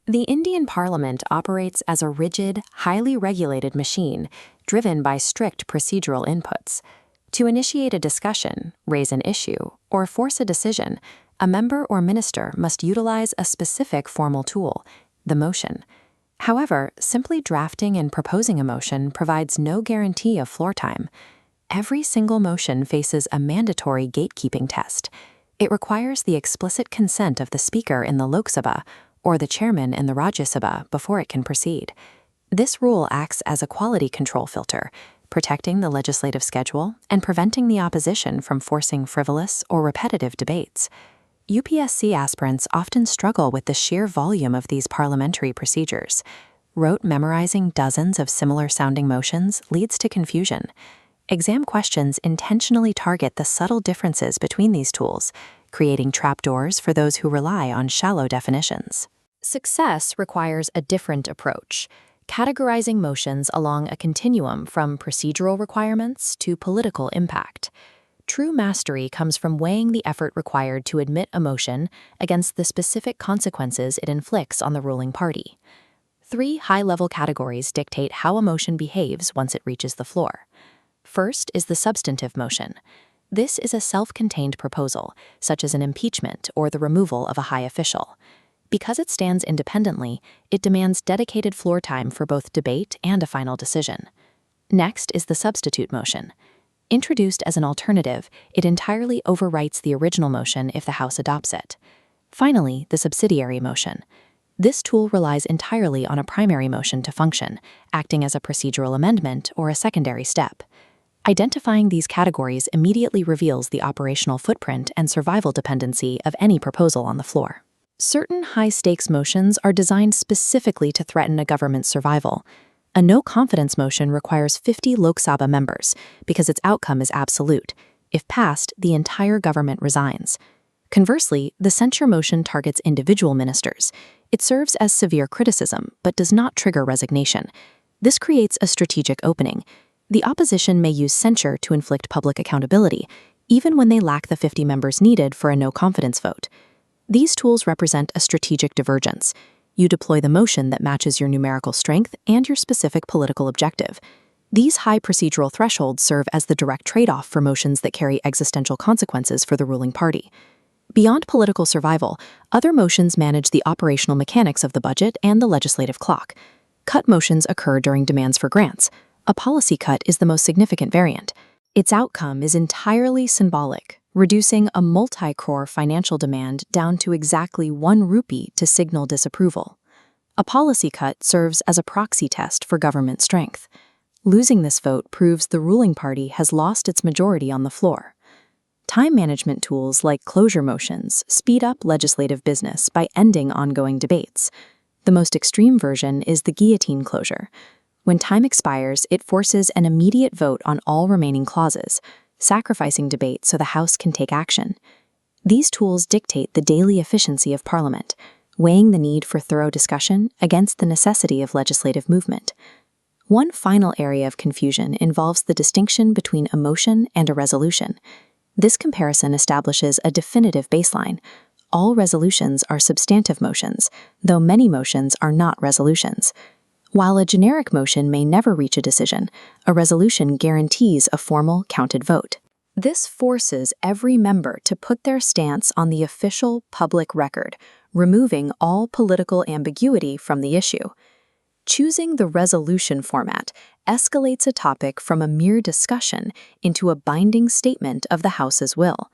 The Indian Parliament operates as a rigid, highly regulated machine driven by strict procedural inputs. To initiate a discussion, raise an issue, or force a decision, a member or minister must utilize a specific formal tool, the motion. However, simply drafting and proposing a motion provides no guarantee of floor time. Every single motion faces a mandatory gatekeeping test. It requires the explicit consent of the Speaker in the Lok Sabha or the Chairman in the Rajya Sabha before it can proceed. This rule acts as a quality control filter, protecting the legislative schedule and preventing the opposition from forcing frivolous or repetitive debates. UPSC aspirants often struggle with the sheer volume of these parliamentary procedures. Rote memorizing dozens of similar-sounding motions leads to confusion. Exam questions intentionally target the subtle differences between these tools, creating trapdoors for those who rely on shallow definitions. Success requires a different approach, categorizing motions along a continuum from procedural requirements to political impact. True mastery comes from weighing the effort required to admit a motion against the specific consequences it inflicts on the ruling party. 3 high-level categories dictate how a motion behaves once it reaches the floor. First is the substantive motion. This is a self-contained proposal, such as an impeachment or the removal of a high official. Because it stands independently, it demands dedicated floor time for both debate and a final decision. Next is the substitute motion. Introduced as an alternative, it entirely overwrites the original motion if the House adopts it. Finally, the subsidiary motion. This tool relies entirely on a primary motion to function, acting as a procedural amendment or a secondary step. Identifying these categories immediately reveals the operational footprint and survival dependency of any proposal on the floor. Certain high-stakes motions are designed specifically to threaten a government's survival. A no-confidence motion requires 50 Lok Sabha members because its outcome is absolute. If passed, the entire government resigns. Conversely, the censure motion targets individual ministers. It serves as severe criticism, but does not trigger resignation. This creates a strategic opening. The opposition may use censure to inflict public accountability, even when they lack the 50 members needed for a no-confidence vote. These tools represent a strategic divergence. You deploy the motion that matches your numerical strength and your specific political objective. These high procedural thresholds serve as the direct trade-off for motions that carry existential consequences for the ruling party. Beyond political survival, other motions manage the operational mechanics of the budget and the legislative clock. Cut motions occur during demands for grants. A policy cut is the most significant variant. Its outcome is entirely symbolic, reducing a multi-crore financial demand down to exactly 1 rupee to signal disapproval. A policy cut serves as a proxy test for government strength. Losing this vote proves the ruling party has lost its majority on the floor. Time management tools like closure motions speed up legislative business by ending ongoing debates. The most extreme version is the guillotine closure. When time expires, it forces an immediate vote on all remaining clauses, sacrificing debate so the House can take action. These tools dictate the daily efficiency of Parliament, weighing the need for thorough discussion against the necessity of legislative movement. One final area of confusion involves the distinction between a motion and a resolution. This comparison establishes a definitive baseline. All resolutions are substantive motions, though many motions are not resolutions. While a generic motion may never reach a decision, a resolution guarantees a formal, counted vote. This forces every member to put their stance on the official public record, removing all political ambiguity from the issue. Choosing the resolution format escalates a topic from a mere discussion into a binding statement of the House's will.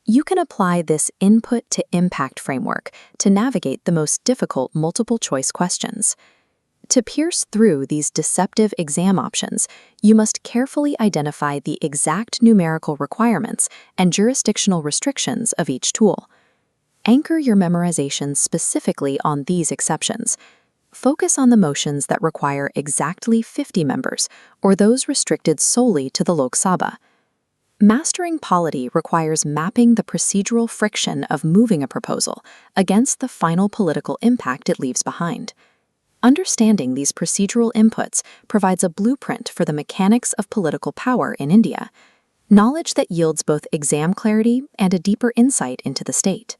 You can apply this input-to-impact framework to navigate the most difficult multiple-choice questions. To pierce through these deceptive exam options, you must carefully identify the exact numerical requirements and jurisdictional restrictions of each tool. Anchor your memorization specifically on these exceptions. Focus on the motions that require exactly 50 members or those restricted solely to the Lok Sabha. Mastering polity requires mapping the procedural friction of moving a proposal against the final political impact it leaves behind. Understanding these procedural inputs provides a blueprint for the mechanics of political power in India, knowledge that yields both exam clarity and a deeper insight into the state.